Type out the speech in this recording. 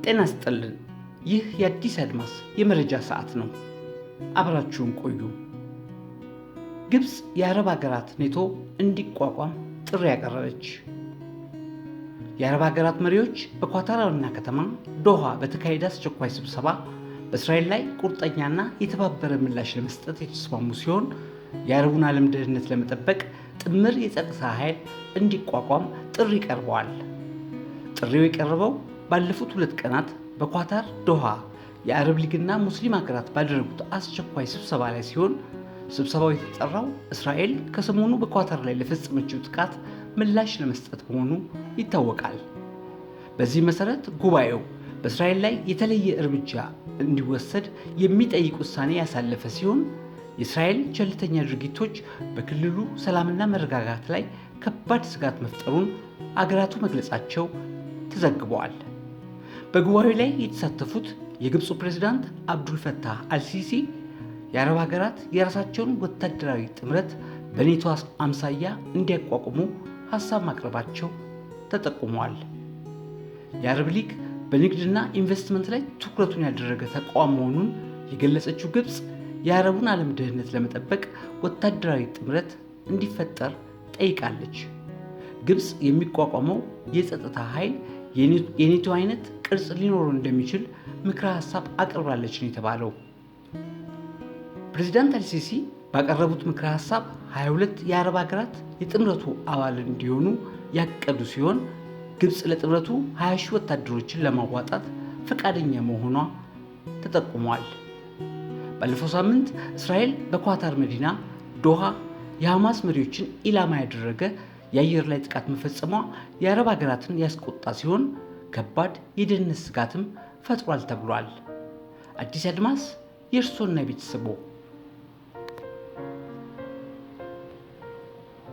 ጤና ይስጥልን። ይህ የአዲስ አድማስ የመረጃ ሰዓት ነው። አብራችሁን ቆዩ። ግብፅ የአረብ ሀገራት ኔቶ እንዲቋቋም ጥሪ ያቀረበች። የአረብ ሀገራት መሪዎች በኳታር ዋና ከተማ ዶሃ በተካሄደ አስቸኳይ ስብሰባ በእስራኤል ላይ ቁርጠኛና የተባበረ ምላሽ ለመስጠት የተስማሙ ሲሆን የአረቡን ዓለም ደህንነት ለመጠበቅ ጥምር የጸጥታ ኃይል እንዲቋቋም ጥሪ ቀርበዋል። ጥሪው የቀረበው ባለፉት 2 ቀናት በኳታር ዶሃ የአረብ ሊግና ሙስሊም ሀገራት ባደረጉት አስቸኳይ ስብሰባ ላይ ሲሆን ስብሰባው የተጠራው እስራኤል ከሰሞኑ በኳታር ላይ ለፈጸመችው ጥቃት ምላሽ ለመስጠት መሆኑ ይታወቃል። በዚህ መሰረት ጉባኤው በእስራኤል ላይ የተለየ እርምጃ እንዲወሰድ የሚጠይቅ ውሳኔ ያሳለፈ ሲሆን የእስራኤል ቸልተኛ ድርጊቶች በክልሉ ሰላምና መረጋጋት ላይ ከባድ ስጋት መፍጠሩን አገራቱ መግለጻቸው ተዘግበዋል። በጉባኤው ላይ የተሳተፉት የግብፁ ፕሬዝዳንት አብዱልፈታህ አልሲሲ የአረብ ሀገራት የራሳቸውን ወታደራዊ ጥምረት በኔቶ አምሳያ እንዲያቋቁሙ ሀሳብ ማቅረባቸው ተጠቁመዋል። የአረብ ሊግ በንግድና ኢንቨስትመንት ላይ ትኩረቱን ያደረገ ተቋም መሆኑን የገለጸችው ግብፅ የአረቡን ዓለም ደህንነት ለመጠበቅ ወታደራዊ ጥምረት እንዲፈጠር ጠይቃለች። ግብፅ የሚቋቋመው የጸጥታ ኃይል የኔቶ አይነት ቅርጽ ሊኖረው እንደሚችል ምክረ ሀሳብ አቅርባለች ነው የተባለው። ፕሬዚዳንት አልሲሲ ባቀረቡት ምክረ ሀሳብ 22 የአረብ ሀገራት የጥምረቱ አባል እንዲሆኑ ያቀዱ ሲሆን ግብፅ ለጥምረቱ 20 ሺህ ወታደሮችን ለማዋጣት ፈቃደኛ መሆኗ ተጠቁሟል። ባለፈው ሳምንት እስራኤል በኳታር መዲና ዶሃ የሐማስ መሪዎችን ኢላማ ያደረገ የአየር ላይ ጥቃት መፈጸሟ የአረብ ሀገራትን ያስቆጣ ሲሆን ከባድ የደህንነት ስጋትም ፈጥሯል ተብሏል። አዲስ አድማስ የእርሶና የቤተሰቦ